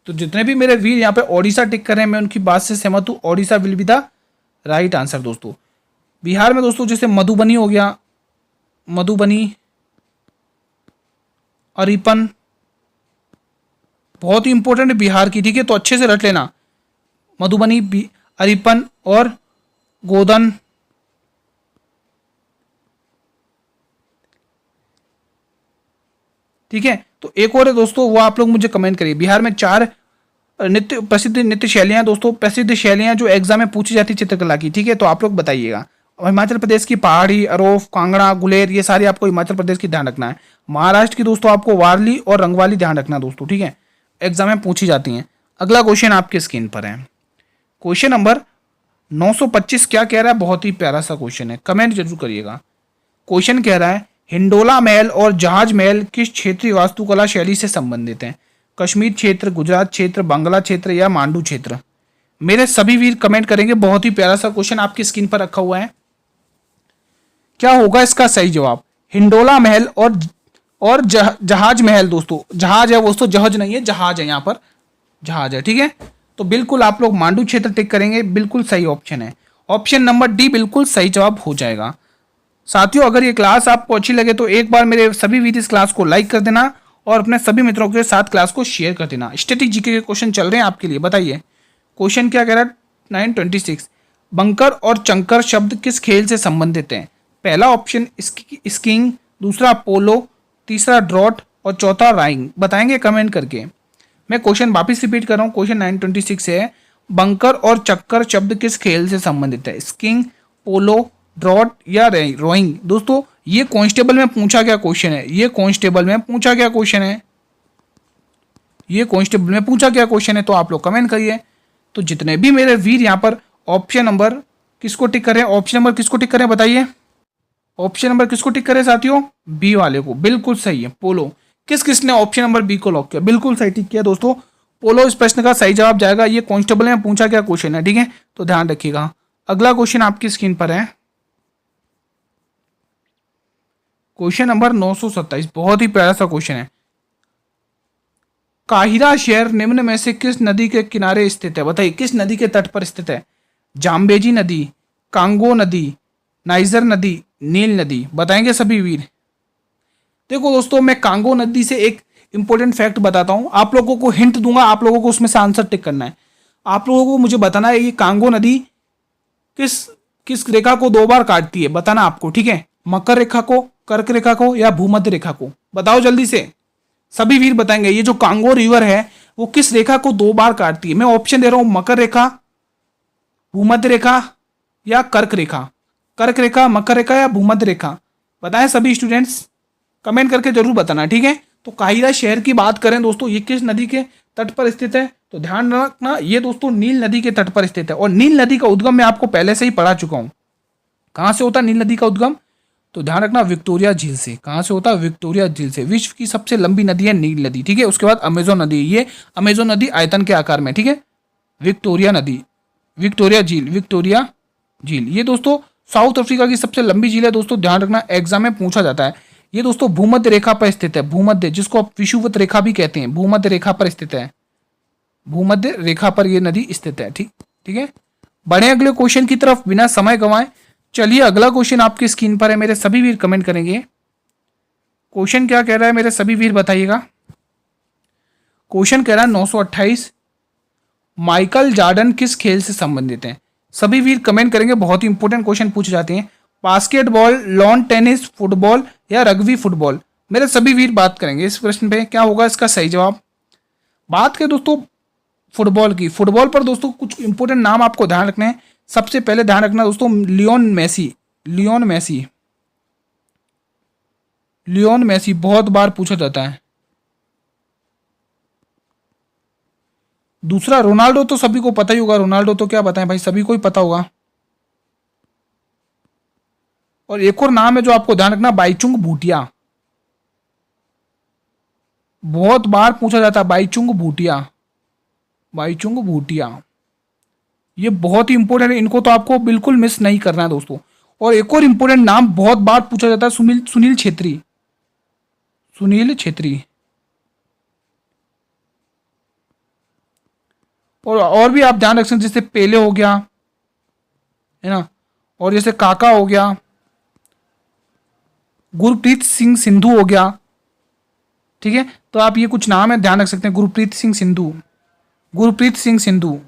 तो जितने भी मेरे वीर यहाँ पे ओडिशा टिक कर रहे हैं, मैं उनकी बात से सहमत हूं। Odisha will be the right answer दोस्तों। बिहार में दोस्तों जैसे मधुबनी हो गया, मधुबनी, अरिपन, बहुत ही इंपॉर्टेंट है बिहार की, ठीक है। तो अच्छे से रट लेना, मधुबनी, अरिपन और गोदन, ठीक है, तो एक और है दोस्तों, वो आप लोग मुझे कमेंट करिए। बिहार में 4 प्रसिद्ध नृत्य शैलियाँ दोस्तों, प्रसिद्ध शैलियाँ जो एग्जाम में पूछी जाती चित्रकला की, ठीक है, तो आप लोग बताइएगा। और हिमाचल प्रदेश की पहाड़ी, अरोफ, कांगड़ा, गुलेर, ये सारी आपको हिमाचल प्रदेश की ध्यान रखना है। महाराष्ट्र की दोस्तों आपको वारली और रंगवाली ध्यान रखना दोस्तों, ठीक है, एग्जाम में पूछी जाती हैं। अगला क्वेश्चन आपकी स्क्रीन पर है, क्वेश्चन नंबर 925 क्या कह रहा है, बहुत ही प्यारा सा क्वेश्चन है, कमेंट जरूर करिएगा। क्वेश्चन कह रहा है हिंडोला महल और जहाज महल किस क्षेत्रीय वास्तुकला शैली से संबंधित हैं? कश्मीर क्षेत्र, गुजरात क्षेत्र, बांग्ला क्षेत्र या मांडू क्षेत्र? मेरे सभी वीर कमेंट करेंगे। बहुत ही प्यारा सा क्वेश्चन आपकी स्क्रीन पर रखा हुआ है। क्या होगा इसका सही जवाब? हिंडोला महल और जहाज महल दोस्तों, जहाज है दोस्तों, जहाज नहीं है, जहाज है, यहाँ पर जहाज है, ठीक है। तो बिल्कुल आप लोग मांडू क्षेत्र टिक करेंगे, बिल्कुल सही ऑप्शन है। ऑप्शन नंबर डी बिल्कुल सही जवाब हो जाएगा। साथियों, अगर ये क्लास आपको अच्छी लगे तो एक बार मेरे सभी वीडियो इस क्लास को लाइक कर देना और अपने सभी मित्रों के साथ क्लास को शेयर कर देना। स्टैटिक जीके के क्वेश्चन चल रहे हैं आपके लिए, बताइए क्वेश्चन क्या कह रहा है। 926 बंकर और चंकर शब्द किस खेल से संबंधित हैं? पहला ऑप्शन स्कीइंग, दूसरा पोलो, तीसरा ड्रॉट और चौथा राइंग। बताएंगे कमेंट करके। मैं क्वेश्चन वापिस रिपीट कर रहा हूँ, क्वेश्चन 926 है, बंकर और चक्कर शब्द किस खेल से संबंधित है? स्कीइंग, पोलो, ड्रॉट या रोइंग। दोस्तों ये कांस्टेबल में पूछा गया क्वेश्चन है, ये कांस्टेबल में पूछा गया क्वेश्चन है, ये कांस्टेबल में पूछा गया क्वेश्चन है। तो आप लोग कमेंट करिए। तो जितने भी मेरे वीर यहाँ पर ऑप्शन नंबर किसको टिक करें, ऑप्शन नंबर किसको टिक करें बताइए, ऑप्शन नंबर किसको टिक करें साथियों? बी वाले को, बिल्कुल सही है, पोलो। किस किसने ऑप्शन नंबर बी को लॉक किया? बिल्कुल सही टिक किया दोस्तों, पोलो इस प्रश्न का सही जवाब जाएगा। ये कांस्टेबल में पूछा गया क्वेश्चन है, ठीक है, तो ध्यान रखिएगा। अगला क्वेश्चन आपकी स्क्रीन पर है, क्वेश्चन नंबर 927, बहुत ही प्यारा सा क्वेश्चन है। काहिरा शहर निम्न में से किस नदी के किनारे स्थित है? बताइए किस नदी के तट पर स्थित है? जाम्बेजी नदी, कांगो नदी, नाइजर नदी, नील नदी। बताएंगे सभी वीर। देखो दोस्तों, मैं कांगो नदी से एक इंपॉर्टेंट फैक्ट बताता हूं, आप लोगों को हिंट दूंगा, आप लोगों को उसमें से आंसर टिक करना है। आप लोगों को मुझे बताना है ये कांगो नदी किस किस रेखा को 2 बार काटती है, बताना आपको, ठीक है। मकर रेखा को, कर्क रेखा को या भूमध्य रेखा को? बताओ जल्दी से, सभी वीर बताएंगे। ये जो कांगो रिवर है वो किस रेखा को 2 बार काटती है? मैं ऑप्शन दे रहा हूं, मकर रेखा, भूमध्य रेखा या कर्क रेखा। कर्क रेखा, मकर रेखा या भूमध्य रेखा? बताएं सभी स्टूडेंट्स, कमेंट करके जरूर बताना, ठीक है। तो काहिरा शहर की बात करें दोस्तों, ये किस नदी के तट पर स्थित है? तो ध्यान रखना, ये दोस्तों नील नदी के तट पर स्थित है। और नील नदी का उद्गम मैं आपको पहले से ही पढ़ा चुका हूं। कहां से होता है नील नदी का उद्गम? तो ध्यान रखना, विक्टोरिया झील से। कहां से होता है? विक्टोरिया झील से। विश्व की सबसे लंबी नदी है नील नदी, ठीक है। उसके बाद अमेजोन नदी, ये अमेजोन नदी आयतन के आकार में, ठीक है। विक्टोरिया नदी, विक्टोरिया झील, विक्टोरिया झील, ये दोस्तों साउथ अफ्रीका की सबसे लंबी झील है दोस्तों, ध्यान रखना, एग्जाम में पूछा जाता है। ये दोस्तों भूमध्य रेखा पर स्थित है, भूमध्य, जिसको आप विषुवत रेखा भी कहते हैं, भूमध्य रेखा पर स्थित है, भूमध्य रेखा पर यह नदी स्थित है, ठीक ठीक है। बढ़े अगले क्वेश्चन की तरफ बिना समय गंवाए। चलिए अगला क्वेश्चन आपकी स्क्रीन पर है, मेरे सभी वीर कमेंट करेंगे। क्वेश्चन क्या कह रहा है मेरे सभी वीर बताइएगा। क्वेश्चन कह रहा है 928, माइकल जॉर्डन किस खेल से संबंधित है? सभी वीर कमेंट करेंगे, बहुत ही इंपॉर्टेंट क्वेश्चन पूछे जाते हैं। बास्केटबॉल, लॉन टेनिस, फुटबॉल या रग्बी फुटबॉल? मेरे सभी वीर बात करेंगे इस प्रश्न पे, क्या होगा इसका सही जवाब। बात करें दोस्तों फुटबॉल की, फुटबॉल पर दोस्तों कुछ इंपॉर्टेंट नाम आपको ध्यान रखने हैं। सबसे पहले ध्यान रखना दोस्तों, Lionel Messi, Lionel Messi, Lionel Messi बहुत बार पूछा जाता है। दूसरा रोनाल्डो, तो सभी को पता ही होगा, रोनाल्डो तो क्या बताएं भाई, सभी को ही पता होगा। और एक और नाम है जो आपको ध्यान रखना, बाईचुंग भूटिया, बहुत बार पूछा जाता है, बाईचुंग भूटिया, बाईचुंग भूटिया, ये बहुत ही इंपॉर्टेंट है, इनको तो आपको बिल्कुल मिस नहीं करना है दोस्तों। और एक और इंपॉर्टेंट नाम बहुत बार पूछा जाता है, सुनील छेत्री, सुनील छेत्री। और भी आप ध्यान रख सकते, जैसे पेले हो गया है ना, और जैसे काका हो गया, गुरप्रीत सिंह सिंधु हो गया, ठीक है। तो आप ये कुछ नाम है ध्यान रख सकते हैं, गुरप्रीत सिंह सिंधु, गुरप्रीत सिंह सिंधु।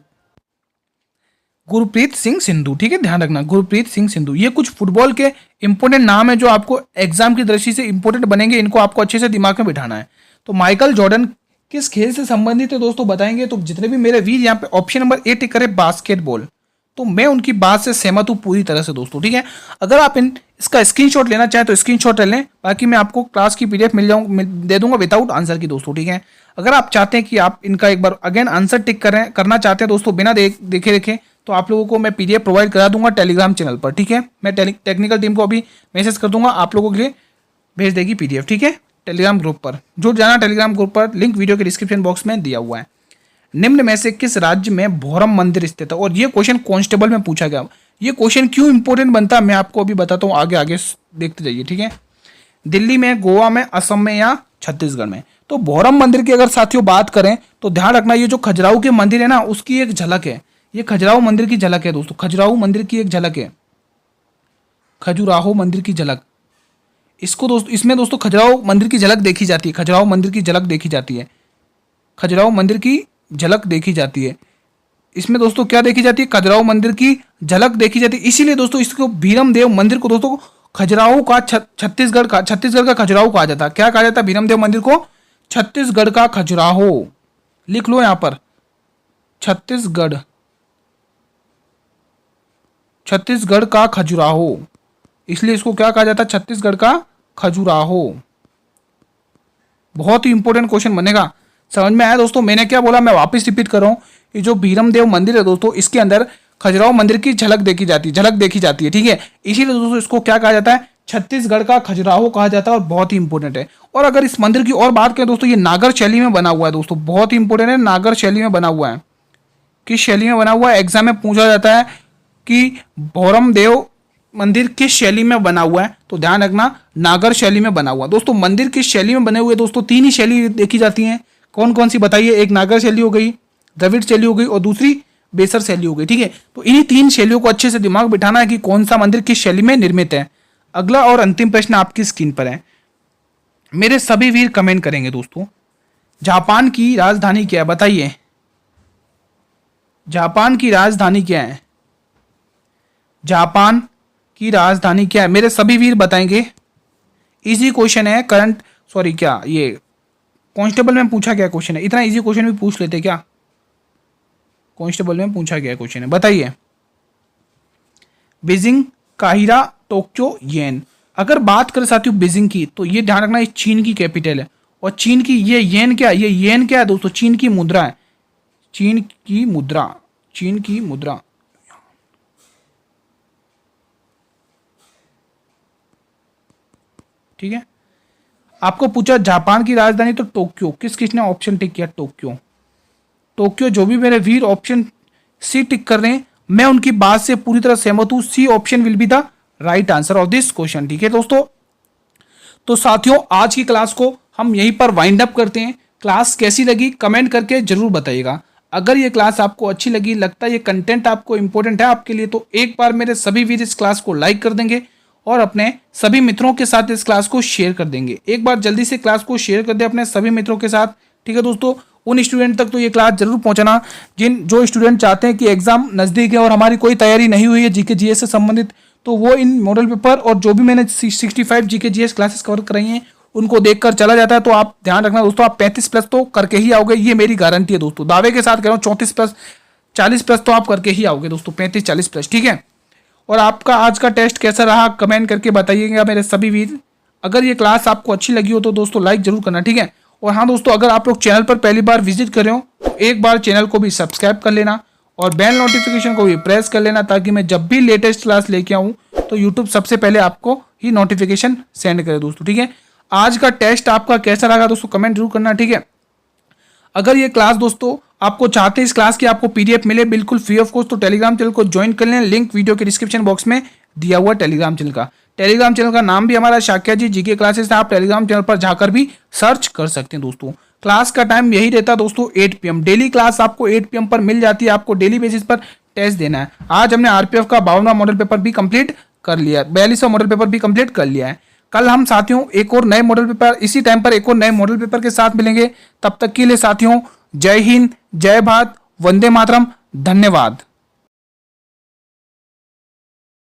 गुरप्रीत सिंह सिंधु, ठीक है, ध्यान रखना, गुरप्रीत सिंह सिंधु। ये कुछ फुटबॉल के इंपॉर्टेंट नाम है जो आपको एग्जाम की दृष्टि से इंपॉर्टेंट बनेंगे, इनको आपको अच्छे से दिमाग में बिठाना है। तो माइकल जॉर्डन किस खेल से संबंधित है दोस्तों बताएंगे, तो जितने भी मेरे वीर यहाँ पे ऑप्शन नंबर ए टिक करे बास्केटबॉल, तो मैं उनकी बात से सहमत हूँ पूरी तरह से दोस्तों, ठीक है। अगर आप इसका स्क्रीनशॉट लेना चाहें तो स्क्रीनशॉट ले लें, बाकी मैं आपको क्लास की पीडीएफ दे दूंगा विदाउट आंसर की दोस्तों, ठीक है। अगर आप चाहते हैं कि आप इनका एक बार अगेन आंसर टिक करना चाहते हैं दोस्तों बिना देखे तो आप लोगों को मैं पीडीएफ प्रोवाइड करा दूंगा टेलीग्राम चैनल पर, ठीक है। मैं टेक्निकल टीम को अभी मैसेज कर दूंगा, आप लोगों के लिए भेज देगी पीडीएफ, ठीक है, टेलीग्राम ग्रुप पर। जुड़ जाना टेलीग्राम ग्रुप पर, लिंक वीडियो के डिस्क्रिप्शन बॉक्स में दिया हुआ है। निम्न में से किस राज्य में भोरम मंदिर स्थित है, और ये क्वेश्चन कांस्टेबल में पूछा गया। ये क्वेश्चन क्यों इंपॉर्टेंट बनता है मैं आपको अभी बताता हूँ, आगे आगे देखते जाइए, ठीक है। दिल्ली में, गोवा में, असम में या छत्तीसगढ़ में। तो भोरम मंदिर की अगर साथियों बात करें तो ध्यान रखना, ये जो खजुराहो के मंदिर है ना उसकी एक झलक है, ये खजुराहो मंदिर की झलक है दोस्तों, खजुराहो मंदिर की एक झलक है, खजुराहो मंदिर की झलक। इसको दोस्तों, इसमें दोस्तों खजुराहो मंदिर की झलक देखी जाती है, खजुराहो मंदिर की झलक देखी जाती है, खजुराहो मंदिर की झलक देखी जाती है। इसमें दोस्तों क्या देखी जाती है, खजुराहो मंदिर की झलक देखी जाती है। इसीलिए दोस्तों इसको भीरम देव मंदिर को दोस्तों खजुराहो का छत्तीसगढ़ का खजुराहो कहा जाता है। क्या कहा जाता है भीरम देव मंदिर को? छत्तीसगढ़ का खजुराहो। लिख लो यहां पर, छत्तीसगढ़ का खजुराहो, इसलिए इसको क्या कहा जाता है, छत्तीसगढ़ का खजुराहो। बहुत ही इंपॉर्टेंट क्वेश्चन बनेगा, समझ में आया दोस्तों? मैंने क्या बोला, मैं वापस रिपीट कर रहा हूँ। ये जो भीरम देव मंदिर है दोस्तों, इसके अंदर खजुराहो मंदिर की झलक देखी जाती है, ठीक है। इसीलिए दोस्तों इसको क्या कहा जाता है, छत्तीसगढ़ का खजुराहो कहा जाता है, और बहुत ही इंपॉर्टेंट है। और अगर इस मंदिर की और बात करें दोस्तों, ये नागर शैली में बना हुआ है दोस्तों, बहुत ही इंपॉर्टेंट है, नागर शैली में बना हुआ है। किस शैली में बना हुआ है, एग्जाम में पूछा जाता है कि भोरम देव मंदिर किस शैली में बना हुआ है, तो ध्यान रखना नागर शैली में बना हुआ। दोस्तों मंदिर किस शैली में बने हुए दोस्तों, तीन ही शैली देखी जाती हैं, कौन कौन सी बताइए? एक नागर शैली हो गई, द्रविड़ शैली हो गई, और दूसरी बेसर शैली हो गई, ठीक है। तो इन्हीं तीन शैलियों को अच्छे से दिमाग बिठाना है कि कौन सा मंदिर किस शैली में निर्मित है। अगला और अंतिम प्रश्न आपकी स्क्रीन पर है, मेरे सभी वीर कमेंट करेंगे दोस्तों। जापान की राजधानी क्या है बताइए, जापान की राजधानी क्या है, जापान की राजधानी क्या है, मेरे सभी वीर बताएंगे। इजी क्वेश्चन है, करंट सॉरी क्या ये कांस्टेबल में पूछा गया क्वेश्चन है, इतना इजी क्वेश्चन भी पूछ लेते क्या, कांस्टेबल में पूछा गया क्वेश्चन है, बताइए। बीजिंग, काहिरा, टोक्यो, येन। अगर बात करें साथियों बीजिंग की, तो ये ध्यान रखना ये चीन की कैपिटल है, और चीन की ये येन क्या है, ये येन क्या है दोस्तों, चीन की मुद्रा है, चीन की मुद्रा। ठीक है, आपको पूछा जापान की राजधानी तो टोक्यो, किसने ऑप्शन टिक किया, टोक्यो। जो भी मेरे वीर ऑप्शन सी टिक कर रहे हैं, मैं उनकी बात से पूरी तरह सहमत हूं, C option will be the right answer of this question, ठीक है दोस्तों। तो साथियों आज की क्लास को हम यहीं पर वाइंड अप करते हैं। क्लास कैसी लगी कमेंट करके जरूर बताइएगा। अगर ये क्लास आपको अच्छी लगी, लगता है ये कंटेंट आपको इंपॉर्टेंट है आपके लिए, तो एक बार मेरे सभी वीर इस क्लास को लाइक कर देंगे और अपने सभी मित्रों के साथ इस क्लास को शेयर कर देंगे। एक बार जल्दी से क्लास को शेयर कर दे अपने सभी मित्रों के साथ, ठीक है दोस्तों। उन स्टूडेंट तक तो ये क्लास जरूर पहुंचाना जो स्टूडेंट चाहते हैं कि एग्जाम नज़दीक है और हमारी कोई तैयारी नहीं हुई है जीके जीएस से संबंधित, तो वो इन मॉडल पेपर और जो भी मैंने 65 जीके जीएस क्लासेस कवर कराई हैं उनको देखकर चला जाता है। तो आप ध्यान रखना दोस्तों, आप 35 प्लस तो करके ही आओगे, ये मेरी गारंटी है दोस्तों, दावे के साथ कह रहा हूँ। 34 प्लस 40 प्लस तो आप करके ही आओगे दोस्तों, 35-40 प्लस, ठीक है। और आपका आज का टेस्ट कैसा रहा कमेंट करके बताइएगा मेरे सभी वीर। अगर ये क्लास आपको अच्छी लगी हो तो दोस्तों लाइक जरूर करना, ठीक है। और हाँ दोस्तों, अगर आप लोग चैनल पर पहली बार विजिट कर रहे हो तो एक बार चैनल को भी सब्सक्राइब कर लेना और बेल नोटिफिकेशन को भी प्रेस कर लेना, ताकि मैं जब भी लेटेस्ट क्लास लेके आऊँ तो यूट्यूब सबसे पहले आपको ही नोटिफिकेशन सेंड करे दोस्तों, ठीक है। आज का टेस्ट आपका कैसा लगा दोस्तों कमेंट जरूर करना, ठीक है। अगर ये क्लास दोस्तों आपको चाहते हैं इस क्लास की आपको पीडीएफ मिले बिल्कुल फ्री ऑफ कॉस्ट, तो टेलीग्राम चैनल को ज्वाइन कर लें, लिंक वीडियो के डिस्क्रिप्शन बॉक्स में दिया हुआ टेलीग्राम चैनल का नाम भी हमारा शाक्या जी जीके क्लासेस है। आप टेलीग्राम चैनल पर जाकर भी सर्च कर सकते हैं दोस्तों। क्लास का टाइम यही रहता है दोस्तों 8 PM, डेली क्लास आपको 8 PM पर मिल जाती है, आपको डेली बेसिस पर टेस्ट देना है। आज हमने आरपीएफ का 52वां मॉडल पेपर भी कंप्लीट कर लिया, 42वां मॉडल पेपर भी कंप्लीट कर लिया है। कल हम साथियों एक और नए मॉडल पेपर इसी टाइम पर एक और नए मॉडल पेपर के साथ मिलेंगे। तब तक के लिए साथियों जय हिंद, जय भारत, वंदे मातरम, धन्यवाद।